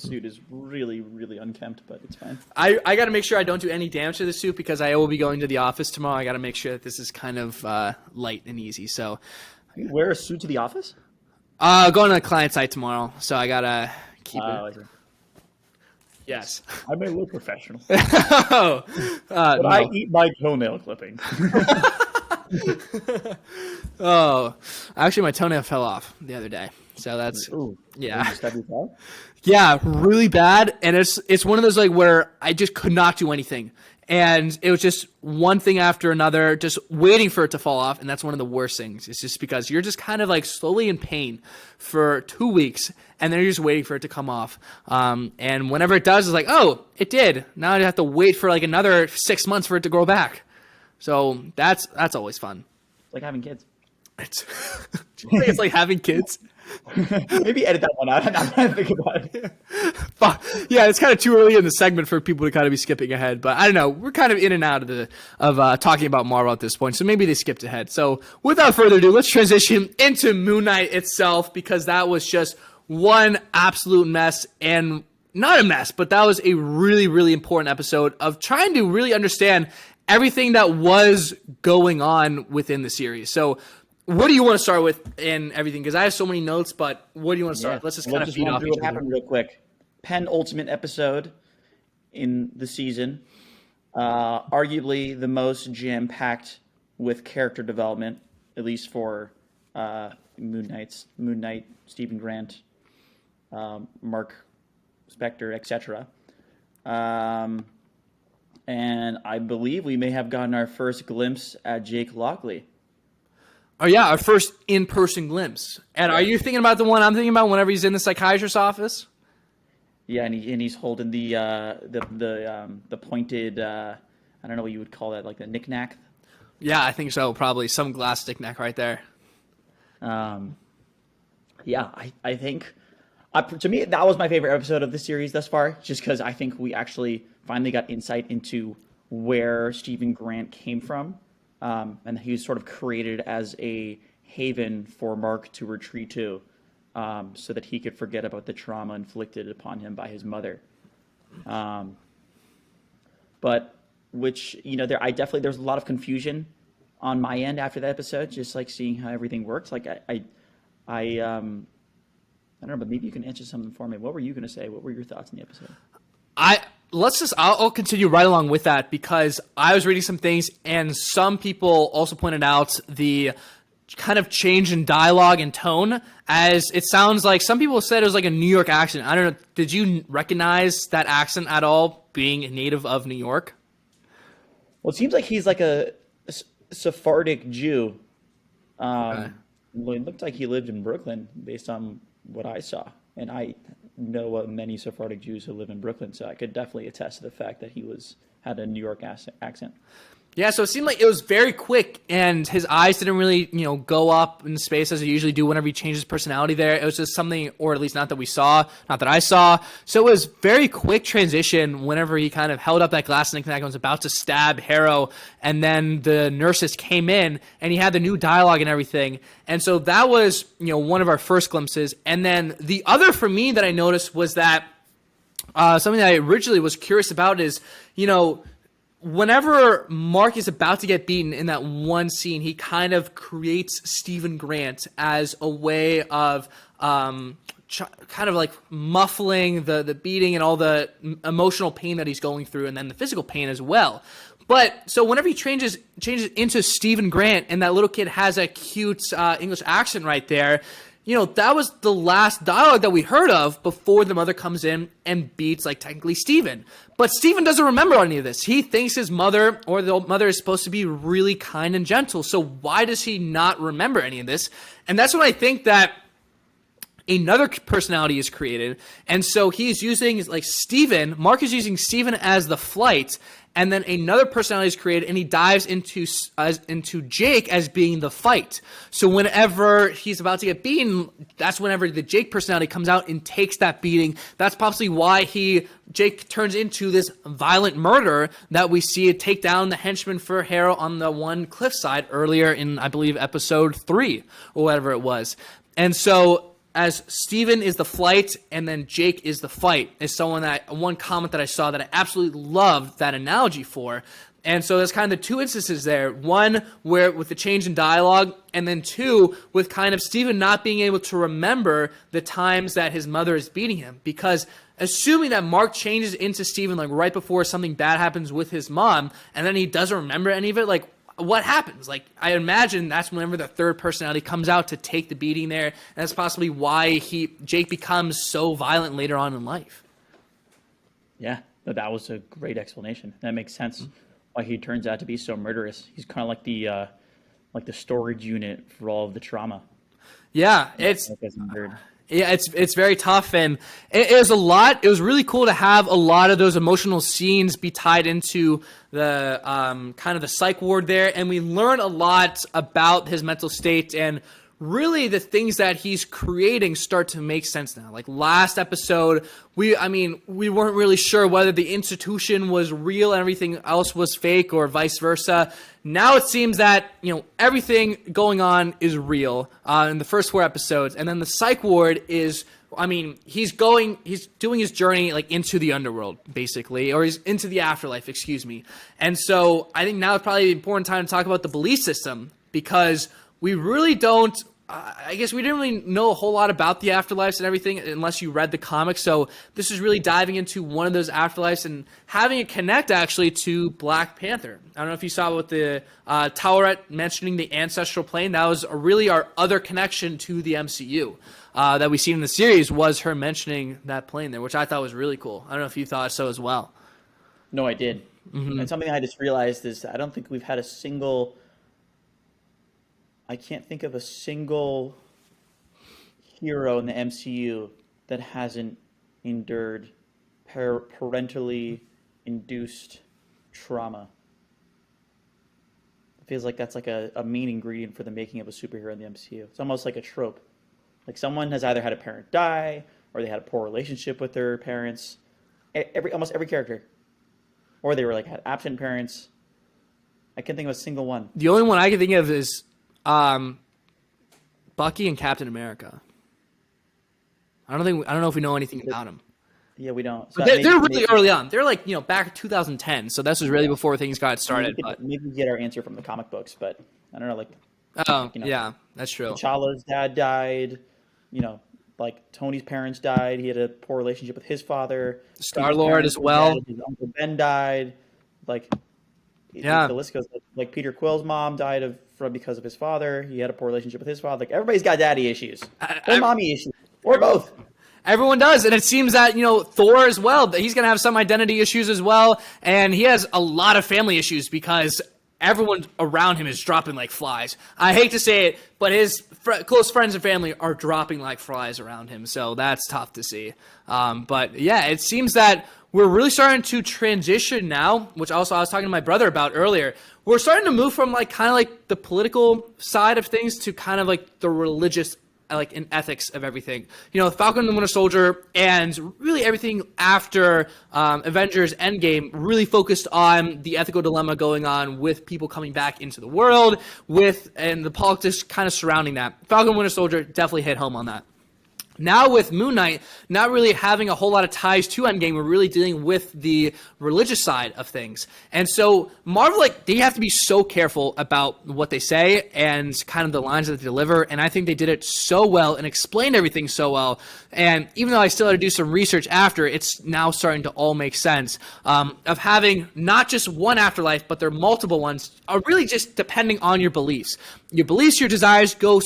suit is really, really unkempt, but it's fine. I got to make sure I don't do any damage to the suit because I will be going to the office tomorrow. I got to make sure that this is kind of light and easy. So, You wear a suit to the office? going to the client site tomorrow, so I got to keep it. Yes. I may look professional. But But I eat my toenail clippings. Oh, actually, my toenail fell off the other day. So that's yeah. Did you stub your toe? Yeah, really bad. And it's one of those like where I just could not do anything. And it was just one thing after another, just waiting for it to fall off. And that's one of the worst things. It's just because you're just kind of like slowly in pain for 2 weeks. And then you're just waiting for it to come off. And whenever it does, it's like, oh, it did. Now I have to wait for like another 6 months for it to grow back. So that's always fun. It's like having kids. It's, do you think it's like having kids? Maybe edit that one out. I'm trying to think about it. Fuck. Yeah, it's kind of too early in the segment for people to kind of be skipping ahead. But I don't know. We're kind of in and out of talking about Marvel at this point. So maybe they skipped ahead. So without further ado, let's transition into Moon Knight itself, because that was just one absolute mess. And not a mess, but that was a really, really important episode of trying to really understand everything that was going on within the series. So what do you want to start with in everything? Because I have so many notes, but what do you want to start with? Let's just kind of feed off each what other. happened real quick. Penultimate episode in the season. Arguably the most jam-packed with character development, at least for Moon Knight, Stephen Grant, Mark Spector, etc. And I believe we may have gotten our first glimpse at Jake Lockley. Oh, yeah, our first in-person glimpse. And are you thinking about the one I'm thinking about whenever he's in the psychiatrist's office? Yeah, and he's holding the pointed, I don't know what you would call that, like the knick-knack. Yeah, I think so. Probably some glass knick-knack right there. Yeah, I think, to me, that was my favorite episode of the series thus far, just because I think we actually finally got insight into where Stephen Grant came from. And he was sort of created as a haven for Mark to retreat to, so that he could forget about the trauma inflicted upon him by his mother. But which, there's a lot of confusion on my end after that episode, just like seeing how everything works. Like I don't know, but maybe you can answer something for me. What were you going to say? What were your thoughts in the episode? I'll continue right along with that, because I was reading some things and some people also pointed out the kind of change in dialogue and tone, as it sounds like some people said it was like a New York accent. I don't know. Did you recognize that accent at all, being a native of New York? Well, it seems like he's like a Sephardic Jew. Okay. Well, it looked like he lived in Brooklyn based on what I saw. And I know many Sephardic Jews who live in Brooklyn, so I could definitely attest to the fact that he had a New York accent. Yeah, so it seemed like it was very quick, and his eyes didn't really, go up in space as they usually do whenever he changes personality there. It was just something, or at least not that I saw. So it was very quick transition whenever he kind of held up that glass knick-knack and was about to stab Harrow, and then the nurses came in, and he had the new dialogue and everything. And so that was, one of our first glimpses. And then the other for me that I noticed was that something that I originally was curious about is, whenever Mark is about to get beaten in that one scene, he kind of creates Stephen Grant as a way of kind of like muffling the beating and all the emotional pain that he's going through, and then the physical pain as well. But so whenever he changes into Stephen Grant, and that little kid has a cute English accent right there, that was the last dialogue that we heard of before the mother comes in and beats, like, technically Stephen. But Stephen doesn't remember any of this. He thinks his mother, or the mother, is supposed to be really kind and gentle. So why does he not remember any of this? And that's when I think that another personality is created. And so he's using, like, Mark is using Stephen as the flight, and then another personality is created, and he dives into Jake as being the fight. So whenever he's about to get beaten, that's whenever the Jake personality comes out and takes that beating. That's possibly why Jake turns into this violent murderer that we see it take down the henchman for Harrow on the one cliffside earlier in, I believe, episode 3 or whatever it was. And so as Steven is the flight and then Jake is the fight is one comment that I saw that I absolutely loved that analogy for. And so there's kind of the two instances there. One where with the change in dialogue, and then two with kind of Steven not being able to remember the times that his mother is beating him. Because assuming that Mark changes into Steven like right before something bad happens with his mom, and then he doesn't remember any of it, like what happens? Like I imagine that's whenever the third personality comes out to take the beating there, and that's possibly why Jake becomes so violent later on in life. Yeah, that was a great explanation. That makes sense. Why he turns out to be so murderous. He's kind of like the storage unit for all of the trauma. Yeah, it's very tough, and it was a lot. It was really cool to have a lot of those emotional scenes be tied into the kind of the psych ward there, and we learn a lot about his mental state, and really the things that he's creating start to make sense now. Like last episode, we weren't really sure whether the institution was real and everything else was fake or vice versa. Now it seems that, everything going on is real in the first 4 episodes. And then the psych ward is, he's doing his journey like into the underworld, basically, or he's into the afterlife, excuse me. And so I think now it's probably an important time to talk about the belief system, because we really don't, I guess we didn't really know a whole lot about the afterlives and everything unless you read the comics. So this is really diving into one of those afterlives and having it connect actually to Black Panther. I don't know if you saw with the Toweret mentioning the ancestral plane. That was really our other connection to the MCU that we seen in the series, was her mentioning that plane there, which I thought was really cool. I don't know if you thought so as well. No, I did. Mm-hmm. And something I just realized is I don't think we've had I can't think of a single hero in the MCU that hasn't endured parentally induced trauma. It feels like that's like a main ingredient for the making of a superhero in the MCU. It's almost like a trope. Like someone has either had a parent die, or they had a poor relationship with their parents. Almost every character. Or they were like had absent parents. I can't think of a single one. The only one I can think of is Bucky and Captain America. I don't know if we know anything about them. Yeah, we don't. So they're really early on. They're like, back in 2010. So this was really before things got started. Maybe we get our answer from the comic books, but I don't know. Yeah, that's true. T'Challa's dad died. Like Tony's parents died. He had a poor relationship with his father. Star-Lord as well. His uncle Ben died. The list goes. Like Peter Quill's mom died because of his father. He had a poor relationship with his father. Like everybody's got daddy issues or mommy issues or both. Everyone does, and it seems that Thor as well. That he's gonna have some identity issues as well, and he has a lot of family issues because everyone around him is dropping like flies. I hate to say it, but his close friends and family are dropping like flies around him, so that's tough to see. But yeah, it seems that we're really starting to transition now, which also I was talking to my brother about earlier. We're starting to move from kind of the political side of things to kind of the religious in ethics of everything. Falcon and the Winter Soldier and really everything after Avengers Endgame really focused on the ethical dilemma going on with people coming back into the world and the politics kind of surrounding that. Falcon and Winter Soldier definitely hit home on that. Now with Moon Knight not really having a whole lot of ties to Endgame, we're really dealing with the religious side of things. And so Marvel, they have to be so careful about what they say and kind of the lines that they deliver. And I think they did it so well and explained everything so well. And even though I still had to do some research after, it's now starting to all make sense of having not just one afterlife, but there are multiple ones, are really just depending on your beliefs. Your beliefs, your desires go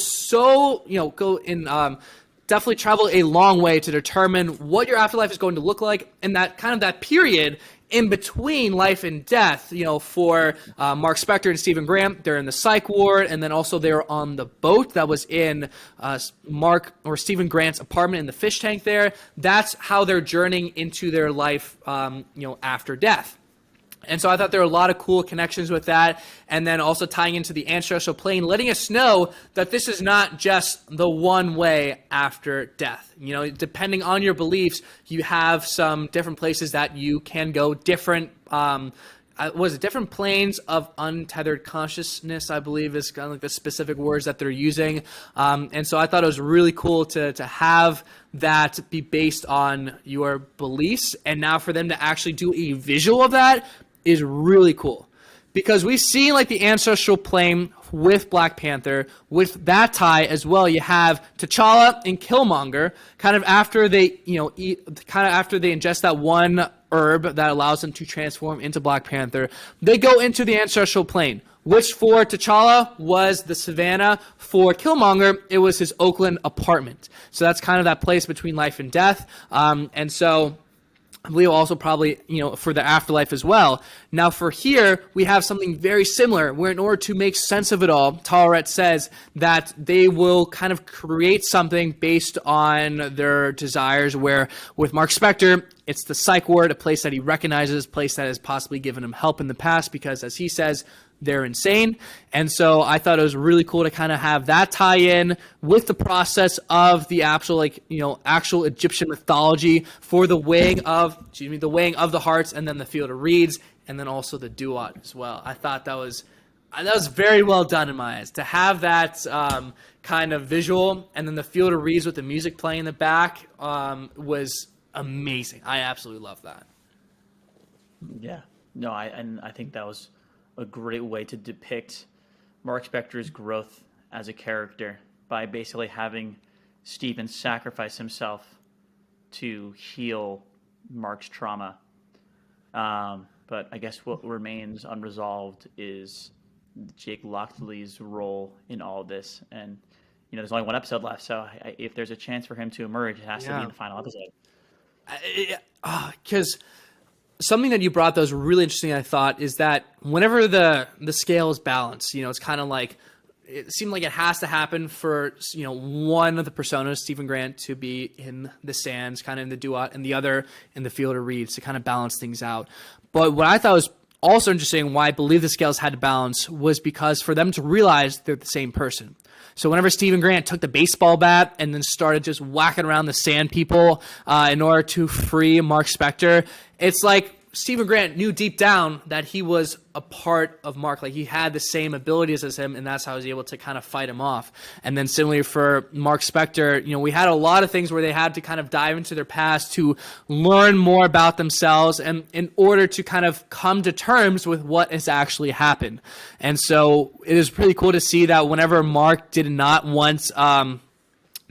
definitely travel a long way to determine what your afterlife is going to look like, and that kind of that period in between life and death. For Mark Spector and Stephen Grant, they're in the psych ward, and then also they're on the boat that was in Mark or Stephen Grant's apartment in the fish tank there. That's how they're journeying into their life, after death. And so I thought there were a lot of cool connections with that. And then also tying into the ancestral plane, letting us know that this is not just the one way after death. Depending on your beliefs, you have some different places that you can go, different was it different planes of untethered consciousness, I believe is kind of like the specific words that they're using. And so I thought it was really cool to have that be based on your beliefs. And now for them to actually do a visual of that is really cool. Because we've seen like the ancestral plane with Black Panther, with that tie as well. You have T'Challa and Killmonger kind of after they, after they ingest that one herb that allows them to transform into Black Panther, they go into the ancestral plane, which for T'Challa was the savannah. For Killmonger, it was his Oakland apartment. So that's kind of that place between life and death. And so I believe also probably, for the afterlife as well. Now for here, we have something very similar where in order to make sense of it all, Talaret says that they will kind of create something based on their desires, where with Mark Spector, it's the psych ward, a place that he recognizes, a place that has possibly given him help in the past because, as he says, they're insane. And so I thought it was really cool to kind of have that tie in with the process of the actual, actual Egyptian mythology for the weighing of the hearts, and then the field of reeds, and then also the duat as well. I thought that was very well done in my eyes to have that kind of visual, and then the field of reeds with the music playing in the back was amazing. I absolutely love that. Yeah, no, I think that was a great way to depict Mark Spector's growth as a character by basically having Steven sacrifice himself to heal Mark's trauma. But I guess what remains unresolved is Jake Lockley's role in all of this. And, there's only one episode left, so if there's a chance for him to emerge, it has to be in the final episode. Because something that you brought that was really interesting, I thought, is that whenever the scale is balanced, it's kind of like, it seemed like it has to happen for, one of the personas, Stephen Grant, to be in the sands, kind of in the duat, and the other in the field of reeds to kind of balance things out. But what I thought was also interesting, why I believe the scales had to balance, was because for them to realize they're the same person. So whenever Stephen Grant took the baseball bat and then started just whacking around the sand people in order to free Mark Spector, it's like Stephen Grant knew deep down that he was a part of Mark. Like, he had the same abilities as him, and that's how he was able to kind of fight him off. And then similarly for Mark Spector, we had a lot of things where they had to kind of dive into their past to learn more about themselves, and in order to kind of come to terms with what has actually happened. And so it is pretty cool to see that whenever Mark did not want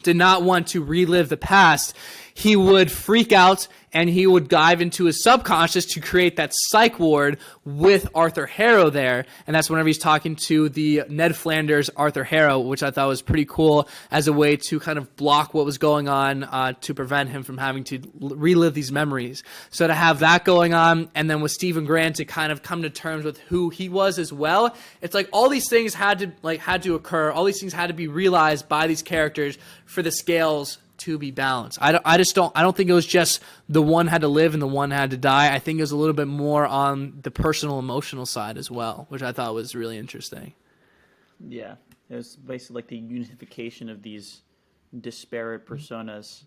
to relive the past, he would freak out and he would dive into his subconscious to create that psych ward with Arthur Harrow there. And that's whenever he's talking to the Ned Flanders Arthur Harrow, which I thought was pretty cool as a way to kind of block what was going on to prevent him from having to relive these memories. So to have that going on, and then with Stephen Grant to kind of come to terms with who he was as well, it's like all these things had to occur. All these things had to be realized by these characters for the scales to be balanced. I don't think it was just the one had to live and the one had to die. I think it was a little bit more on the personal emotional side as well, which I thought was really interesting. Yeah, it was basically like the unification of these disparate personas.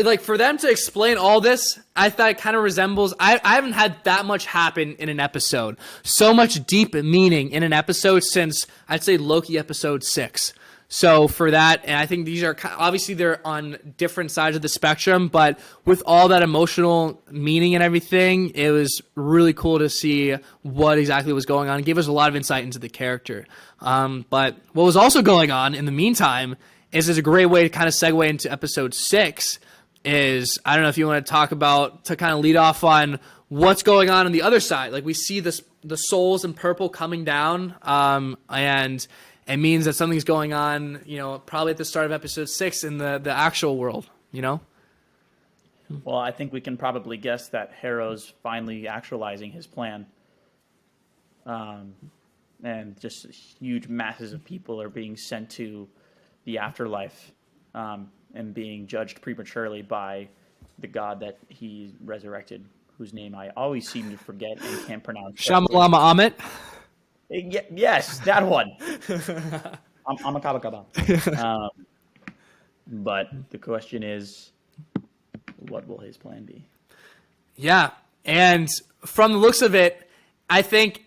Like, for them to explain all this, I thought it kind of resembles, I haven't had that much happen in an episode. So much deep meaning in an episode since, I'd say, Loki episode 6. So for that, and I think these are, obviously they're on different sides of the spectrum, but with all that emotional meaning and everything, it was really cool to see what exactly was going on. It gave us a lot of insight into the character. But what was also going on in the meantime is a great way to kind of segue into episode 6 is, I don't know if you want to talk about, to kind of lead off on what's going on the other side. Like, we see the souls in purple coming down, and it means that something's going on, probably at the start of episode 6 in the actual world, Well, I think we can probably guess that Harrow's finally actualizing his plan. And just huge masses of people are being sent to the afterlife and being judged prematurely by the god that he resurrected, whose name I always seem to forget and can't pronounce. Shamalama Amit. Yes, that one. I'm a kabakaba. But the question is, what will his plan be? Yeah, and from the looks of it, I think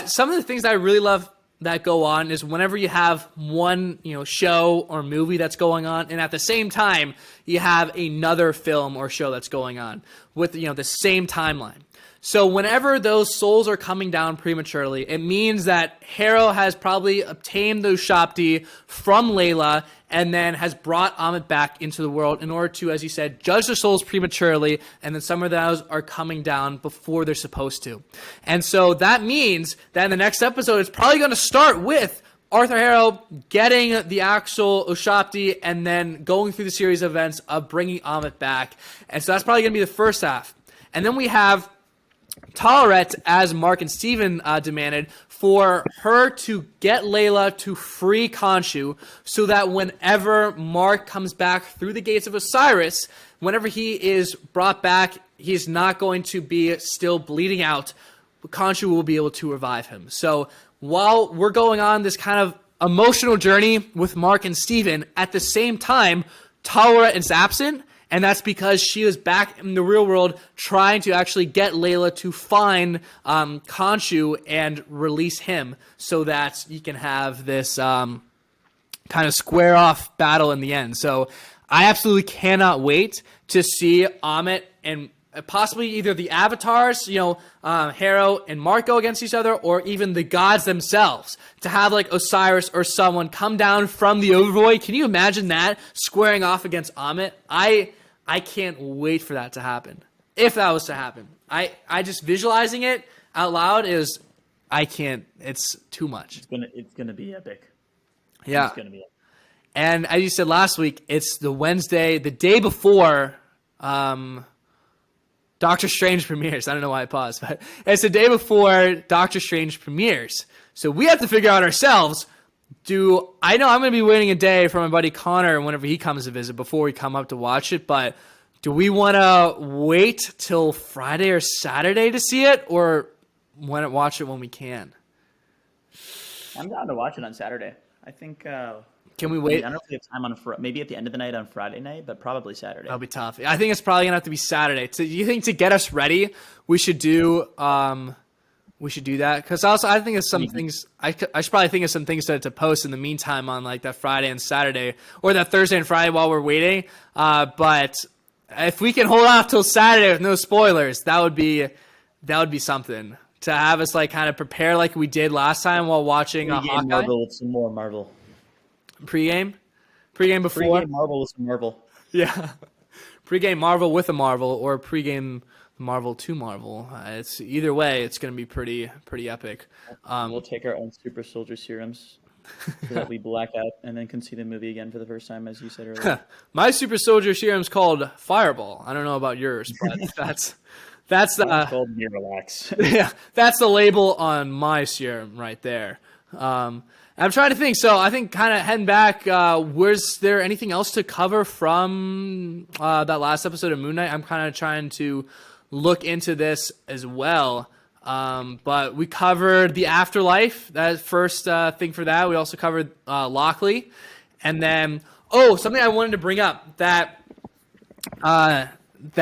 some of the things that I really love that go on is whenever you have one, show or movie that's going on, and at the same time you have another film or show that's going on with, the same timeline. So whenever those souls are coming down prematurely, it means that Harrow has probably obtained the Ushabti from Layla and then has brought Amit back into the world in order to, as you said, judge the souls prematurely, and then some of those are coming down before they're supposed to. And so that means that in the next episode, it's probably going to start with Arthur Harrow getting the actual Ushabti and then going through the series of events of bringing Amit back. And so that's probably going to be the first half. And then we have Tolerette, as Mark and Steven demanded, for her to get Layla to free Khonshu so that whenever Mark comes back through the gates of Osiris, whenever he is brought back, he's not going to be still bleeding out. Khonshu will be able to revive him. So while we're going on this kind of emotional journey with Mark and Steven, at the same time, Tolerette is absent. And that's because she was back in the real world trying to actually get Layla to find Khonshu and release him so that you can have this kind of square off battle in the end. So I absolutely cannot wait to see Amit and possibly either the avatars, Harrow and Mark go against each other, or even the gods themselves, to have like Osiris or someone come down from the overvoid. Can you imagine that squaring off against Amit? I can't wait for that to happen. If that was to happen, I just visualizing it out loud I can't. It's too much. It's gonna be epic. Yeah, it's gonna be epic. And as you said last week, it's the Wednesday, the day before Doctor Strange premieres. I don't know why I paused, but it's the day before Doctor Strange premieres. So we have to figure out ourselves, I know I'm going to be waiting a day for my buddy Connor whenever he comes to visit before we come up to watch it, but do we want to wait till Friday or Saturday to see it, or want to watch it when we can? I'm down to watch it on Saturday. I think... Can we wait? I don't know if we have time on maybe at the end of the night on Friday night, but probably Saturday. That'll be tough. I think it's probably gonna have to be Saturday. Do you think to get us ready, we should do that? Because also I think of some things. I should probably think of some things to post in the meantime on like that Friday and Saturday, or that Thursday and Friday while we're waiting. But if we can hold off till Saturday with no spoilers, that would be something to have us like kind of prepare like we did last time while watching Hawkeye. Marvel with some more Marvel. Pre-game before? Pre-game Marvel with some Marvel. Yeah. Pre-game Marvel with a Marvel, or pre-game Marvel to Marvel. It's either way, it's going to be pretty epic. We'll take our own super soldier serums so that we black out and then can see the movie again for the first time, as you said earlier. My super soldier serum's called Fireball. I don't know about yours, but that's the called Miralax. Yeah, that's the label on my serum right there. I'm trying to think. So I think kind of heading back, was there anything else to cover from that last episode of Moon Knight? I'm kind of trying to look into this as well. But we covered the afterlife. That first thing for that. We also covered Lockley. And then, something I wanted to bring up that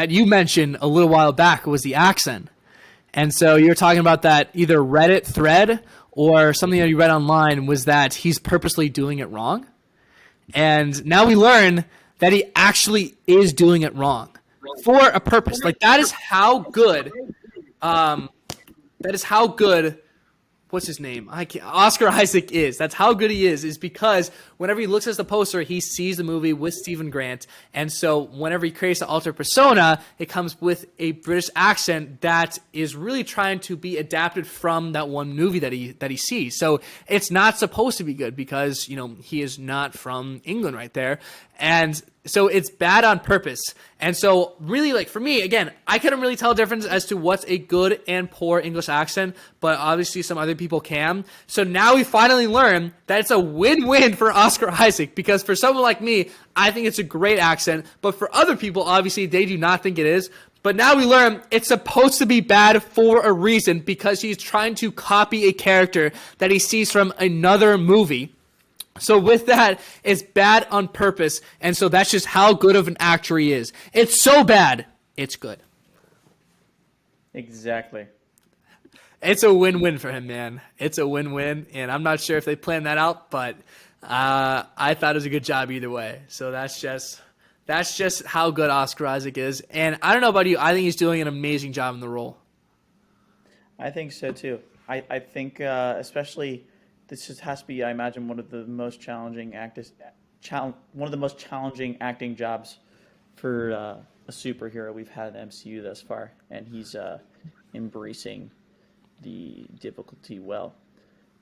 you mentioned a little while back was the accent. And so you're talking about that either Reddit thread or something that you read online was that he's purposely doing it wrong. And now we learn that he actually is doing it wrong for a purpose. Like that is how good, what's his name? Oscar Isaac is. That's how good he is because whenever he looks at the poster, he sees the movie with Stephen Grant. And so whenever he creates an alter persona, it comes with a British accent that is really trying to be adapted from that one movie that he sees. So it's not supposed to be good because, he is not from England right there. And so it's bad on purpose. And so really, like for me, again, I couldn't really tell a difference as to what's a good and poor English accent, but obviously some other people can. So now we finally learn that it's a win-win for Oscar Isaac, because for someone like me, I think it's a great accent, but for other people, obviously they do not think it is. But now we learn it's supposed to be bad for a reason, because he's trying to copy a character that he sees from another movie. So with that, it's bad on purpose, and so that's just how good of an actor he is. It's so bad, it's good. Exactly. It's a win-win for him, man. It's a win-win, and I'm not sure if they planned that out, but I thought it was a good job either way. So that's just how good Oscar Isaac is. And I don't know about you, I think he's doing an amazing job in the role. I think so too. I think especially this just has to be, I imagine, one of the most challenging one of the most challenging acting jobs for a superhero we've had in the MCU thus far, and he's embracing the difficulty well.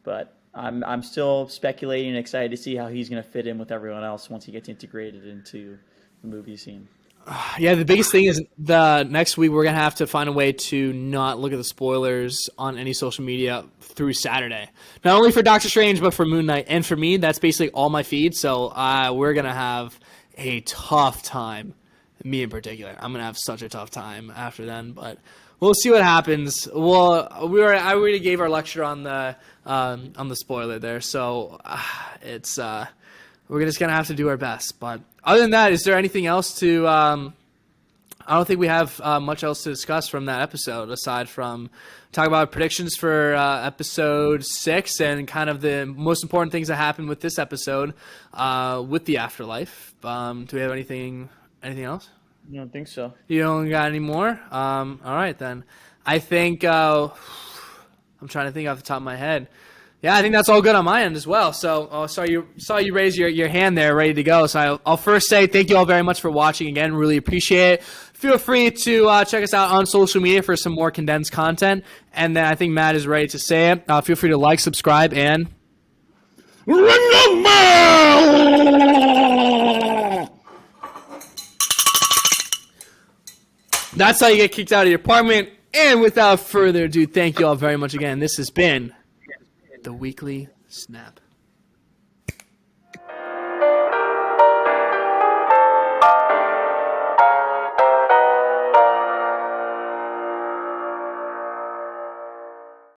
But I'm still speculating and excited to see how he's going to fit in with everyone else once he gets integrated into the movie scene. Yeah, the biggest thing is the next week we're going to have to find a way to not look at the spoilers on any social media through Saturday. Not only for Doctor Strange, but for Moon Knight. And for me, that's basically all my feed. So we're going to have a tough time, me in particular. I'm going to have such a tough time after then, but we'll see what happens. Well, I already gave our lecture on the spoiler there, so it's we're just gonna have to do our best. But other than that, is there anything else to? I don't think we have much else to discuss from that episode aside from talk about predictions for episode 6 and kind of the most important things that happened with this episode with the afterlife. Do we have anything else? I don't think so. You don't got any more? All right, then. I think I'm trying to think off the top of my head. Yeah, I think that's all good on my end as well. So I saw you raise your hand there, ready to go. So I'll first say thank you all very much for watching again. Really appreciate it. Feel free to check us out on social media for some more condensed content. And then I think Matt is ready to say it. Feel free to like, subscribe, and ring the bell! That's how you get kicked out of your apartment. And without further ado, thank you all very much again. This has been the Weekly Snap.